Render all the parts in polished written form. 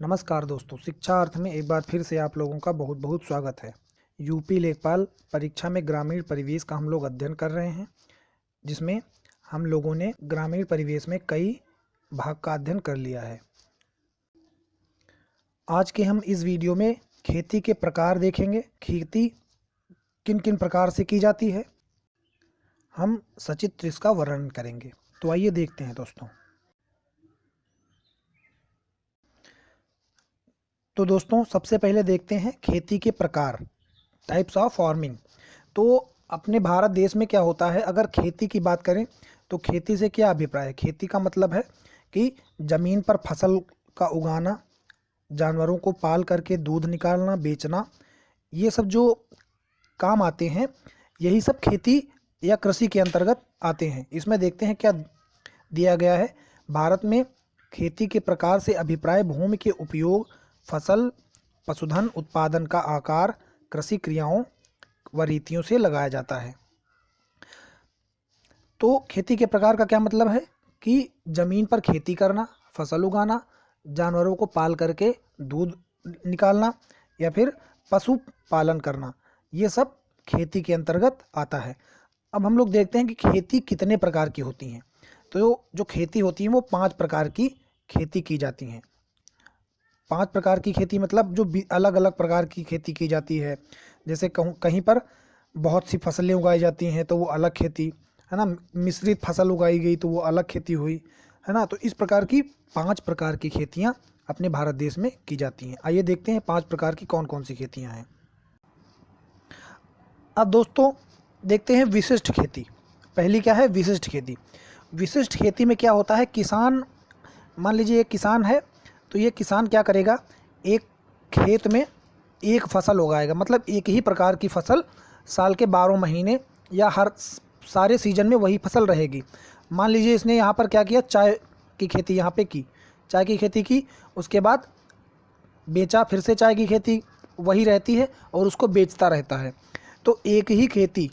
नमस्कार दोस्तों, शिक्षा अर्थ में एक बार फिर से आप लोगों का बहुत बहुत स्वागत है। यूपी लेखपाल परीक्षा में ग्रामीण परिवेश का हम लोग अध्ययन कर रहे हैं, जिसमें हम लोगों ने ग्रामीण परिवेश में कई भाग का अध्ययन कर लिया है। आज के हम इस वीडियो में खेती के प्रकार देखेंगे। खेती किन किन प्रकार से की जाती है, हम सचित्र इसका वर्णन करेंगे। तो आइए देखते हैं दोस्तों। तो दोस्तों, सबसे पहले देखते हैं खेती के प्रकार, टाइप्स ऑफ फार्मिंग। तो अपने भारत देश में क्या होता है, अगर खेती की बात करें तो खेती से क्या अभिप्राय है। खेती का मतलब है कि ज़मीन पर फसल का उगाना, जानवरों को पाल करके दूध निकालना, बेचना, ये सब जो काम आते हैं, यही सब खेती या कृषि के अंतर्गत आते हैं। इसमें देखते हैं क्या दिया गया है। भारत में खेती के प्रकार से अभिप्राय भूमि के उपयोग, फसल, पशुधन उत्पादन का आकार, कृषि क्रियाओं व रीतियों से लगाया जाता है। तो खेती के प्रकार का क्या मतलब है कि ज़मीन पर खेती करना, फसल उगाना, जानवरों को पाल करके दूध निकालना या फिर पशु पालन करना, ये सब खेती के अंतर्गत आता है। अब हम लोग देखते हैं कि खेती कितने प्रकार की होती हैं। तो जो खेती होती है वो 5 प्रकार की खेती की जाती हैं। 5 प्रकार की खेती मतलब जो अलग अलग प्रकार की खेती की जाती है। जैसे कहीं पर बहुत सी फसलें उगाई जाती हैं तो वो अलग खेती है ना, मिश्रित फसल उगाई गई तो वो अलग खेती हुई, है ना। तो इस प्रकार की 5 प्रकार की खेतियाँ अपने भारत देश में की जाती हैं। आइए देखते हैं 5 प्रकार की कौन कौन सी खेतियाँ हैं। अब दोस्तों देखते हैं विशिष्ट खेती। पहली क्या है, विशिष्ट खेती। विशिष्ट खेती में क्या होता है, किसान, मान लीजिए एक किसान है, तो ये किसान क्या करेगा, एक खेत में एक फसल उगाएगा, मतलब एक ही प्रकार की फसल साल के 12 महीने या हर सारे सीजन में वही फसल रहेगी। मान लीजिए इसने यहाँ पर क्या किया, चाय की खेती यहाँ पे की, चाय की खेती की, उसके बाद बेचा, फिर से चाय की खेती वही रहती है और उसको बेचता रहता है। तो एक ही खेती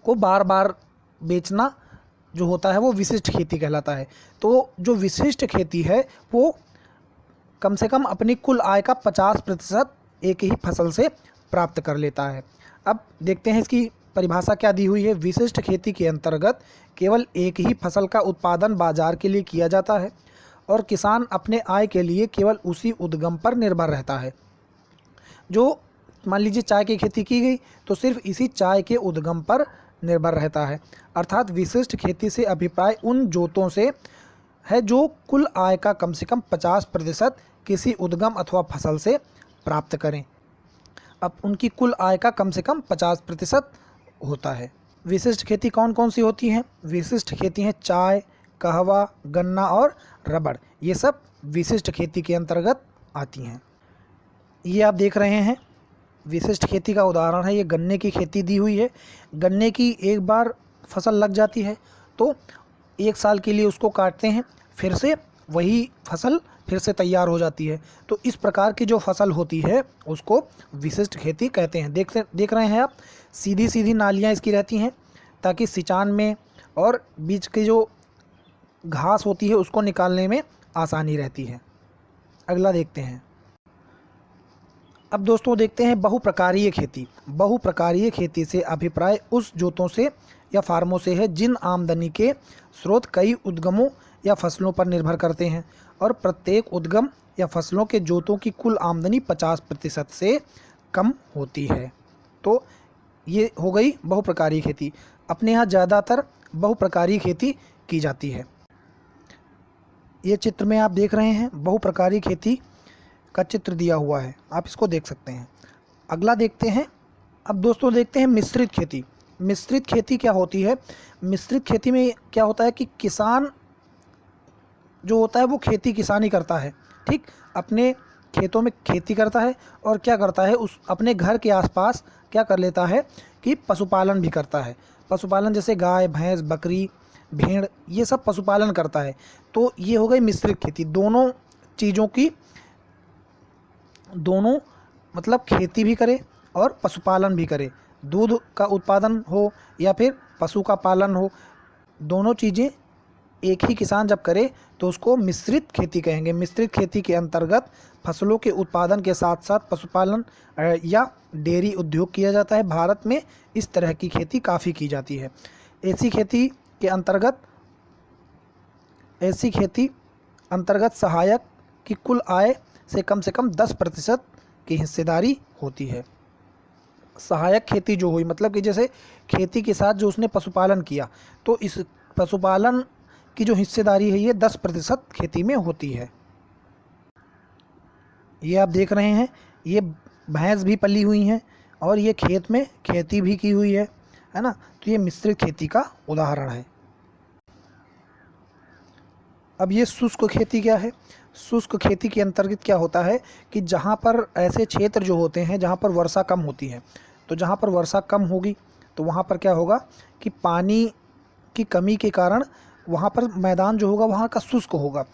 को बार बार बेचना जो होता है वो विशिष्ट खेती कहलाता है। तो जो विशिष्ट खेती है वो कम से कम अपनी कुल आय का 50% एक ही फसल से प्राप्त कर लेता है। अब देखते हैं इसकी परिभाषा क्या दी हुई है। विशिष्ट खेती के अंतर्गत केवल एक ही फसल का उत्पादन बाजार के लिए किया जाता है और किसान अपने आय के लिए केवल उसी उद्गम पर निर्भर रहता है। जो मान लीजिए चाय की खेती की गई तो सिर्फ इसी चाय के उद्गम पर निर्भर रहता है। अर्थात विशिष्ट खेती से अभिप्राय उन जोतों से है जो कुल आय का कम से कम 50% किसी उद्गम अथवा फसल से प्राप्त करें। अब उनकी कुल आय का कम से कम 50% होता है। विशिष्ट खेती कौन कौन सी होती हैं? विशिष्ट खेती हैं चाय, कहवा, गन्ना और रबड़, ये सब विशिष्ट खेती के अंतर्गत आती हैं। ये आप देख रहे हैं विशिष्ट खेती का उदाहरण है, ये गन्ने की खेती दी हुई है। गन्ने की एक बार फसल लग जाती है तो 1 साल के लिए उसको काटते हैं, फिर से वही फसल फिर से तैयार हो जाती है। तो इस प्रकार की जो फसल होती है उसको विशिष्ट खेती कहते हैं। देख रहे हैं आप, सीधी सीधी नालियाँ इसकी रहती हैं ताकि सिंचान में और बीच की जो घास होती है उसको निकालने में आसानी रहती है। अगला देखते हैं। अब दोस्तों देखते हैं बहुप्रकारीय खेती। बहुप्रकारीय खेती से अभिप्राय उस जोतों से या फार्मों से है जिन आमदनी के स्रोत कई उद्गमों या फसलों पर निर्भर करते हैं और प्रत्येक उद्गम या फसलों के जोतों की कुल आमदनी 50% से कम होती है। तो ये हो गई बहुप्रकारीय खेती। अपने यहाँ ज़्यादातर बहुप्रकारीय खेती की जाती है। ये चित्र में आप देख रहे हैं बहुप्रकारीय खेती का चित्र दिया हुआ है, आप इसको देख सकते हैं। अगला देखते हैं। अब दोस्तों देखते हैं मिश्रित खेती। मिश्रित खेती क्या होती है? मिश्रित खेती में क्या होता है कि किसान जो होता है वो खेती किसानी करता है, ठीक, अपने खेतों में खेती करता है और क्या करता है, उस अपने घर के आसपास क्या कर लेता है कि पशुपालन भी करता है। पशुपालन जैसे गाय, भैंस, बकरी, भेड़, ये सब पशुपालन करता है। तो ये हो गई मिश्रित खेती। दोनों चीज़ों की, दोनों मतलब खेती भी करे और पशुपालन भी करे, दूध का उत्पादन हो या फिर पशु का पालन हो, दोनों चीज़ें एक ही किसान जब करे तो उसको मिश्रित खेती कहेंगे। मिश्रित खेती के अंतर्गत फसलों के उत्पादन के साथ साथ पशुपालन या डेयरी उद्योग किया जाता है। भारत में इस तरह की खेती काफ़ी की जाती है। ऐसी खेती अंतर्गत सहायक की कुल आय से कम 10% की हिस्सेदारी होती है। सहायक खेती जो हुई मतलब कि जैसे खेती के साथ जो उसने पशुपालन किया, तो इस पशुपालन की जो हिस्सेदारी है ये 10% खेती में होती है। ये आप देख रहे हैं, ये भैंस भी पली हुई हैं और ये खेत में खेती भी की हुई है ना। तो ये मिश्रित खेती का उदाहरण है। अब ये शुष्क खेती क्या है? शुष्क खेती के अंतर्गत क्या होता है कि जहाँ पर ऐसे क्षेत्र जो होते हैं जहाँ पर वर्षा कम होती है, तो जहाँ पर वर्षा कम होगी तो वहाँ पर क्या होगा कि पानी की कमी के कारण वहाँ पर मैदान जो होगा वहाँ का शुष्क होगा।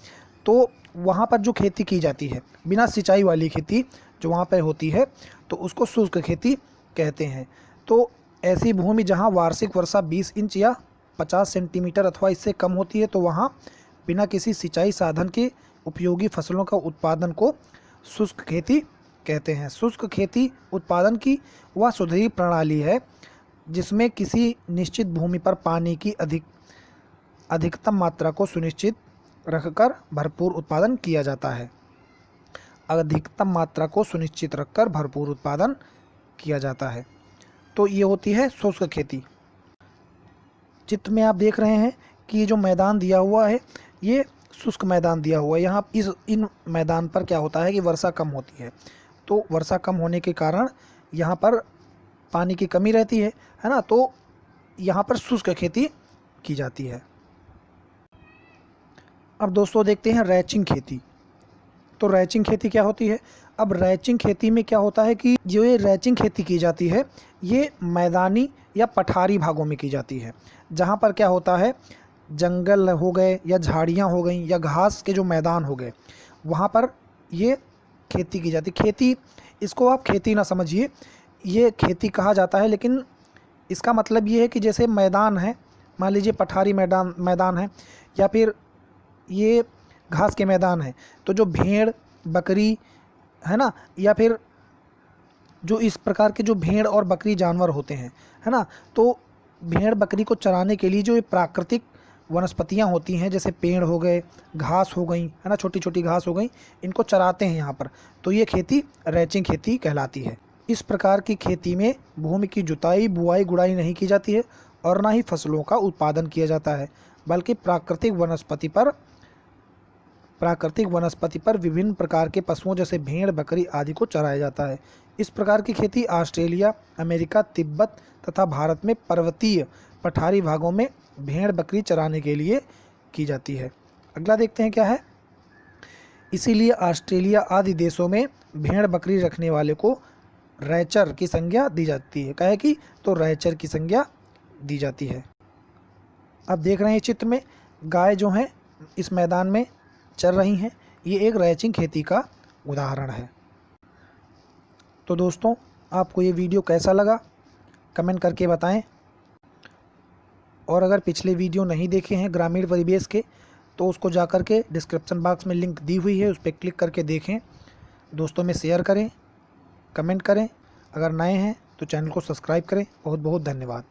तो वहाँ पर जो खेती की जाती है बिना सिंचाई वाली खेती जो वहाँ पर होती है तो उसको शुष्क खेती कहते हैं। तो ऐसी भूमि जहाँ वार्षिक वर्षा 20 इंच या 50 सेंटीमीटर अथवा इससे कम होती है तो वहाँ बिना किसी सिंचाई साधन के उपयोगी फसलों का उत्पादन को शुष्क खेती कहते हैं। शुष्क खेती उत्पादन की वह सुधरी प्रणाली है जिसमें किसी निश्चित भूमि पर पानी की अधिकतम मात्रा को सुनिश्चित रखकर भरपूर उत्पादन किया जाता है। अधिकतम मात्रा को सुनिश्चित रखकर भरपूर उत्पादन किया जाता है। तो ये होती है शुष्क खेती। चित्र में आप देख रहे हैं कि ये जो मैदान दिया हुआ है ये शुष्क मैदान दिया हुआ है। यहाँ इन मैदान पर क्या होता है कि वर्षा कम होती है, तो वर्षा कम होने के कारण यहाँ पर पानी की कमी रहती है ना। तो यहाँ पर शुष्क खेती की जाती है। अब दोस्तों देखते हैं रैचिंग खेती। तो रैचिंग खेती क्या होती है? अब रैचिंग खेती में क्या होता है कि जो ये रैचिंग खेती की जाती है ये मैदानी या पठारी भागों में की जाती है, जहाँ पर क्या होता है जंगल हो गए या झाड़ियाँ हो गई या घास के जो मैदान हो गए वहाँ पर ये खेती की जाती। खेती, इसको आप खेती ना समझिए, ये खेती कहा जाता है, लेकिन इसका मतलब ये है कि जैसे मैदान है, मान लीजिए पठारी मैदान है या फिर ये घास के मैदान है, तो जो भेड़ बकरी है ना, या फिर जो इस प्रकार के जो भेड़ और बकरी जानवर होते हैं है ना, तो भेड़ बकरी को चराने के लिए जो ये प्राकृतिक वनस्पतियां होती हैं जैसे पेड़ हो गए, घास हो गई है ना, छोटी छोटी घास हो गई, इनको चराते हैं यहाँ पर। तो ये खेती रैचिंग खेती कहलाती है। इस प्रकार की खेती में भूमि की जुताई बुआई गुड़ाई नहीं की जाती है और ना ही फसलों का उत्पादन किया जाता है, बल्कि प्राकृतिक वनस्पति पर विभिन्न प्रकार के पशुओं जैसे भेड़ बकरी आदि को चराया जाता है। इस प्रकार की खेती ऑस्ट्रेलिया, अमेरिका, तिब्बत तथा भारत में पर्वतीय पठारी भागों में भेड़ बकरी चराने के लिए की जाती है। अगला देखते हैं क्या है। इसीलिए ऑस्ट्रेलिया आदि देशों में भेड़ बकरी रखने वाले को रैचर की संज्ञा दी जाती है। कहे कि तो रैचर की संज्ञा दी जाती है। अब देख रहे हैं चित्र में गाय जो हैं इस मैदान में चल रही हैं, ये एक रैचिंग खेती का उदाहरण है। तो दोस्तों आपको ये वीडियो कैसा लगा कमेंट करके बताएं, और अगर पिछले वीडियो नहीं देखे हैं ग्रामीण परिवेश के तो उसको जाकर के डिस्क्रिप्शन बॉक्स में लिंक दी हुई है, उस पर क्लिक करके देखें। दोस्तों में शेयर करें, कमेंट करें। अगर नए हैं तो चैनल को सब्सक्राइब करें। बहुत बहुत धन्यवाद।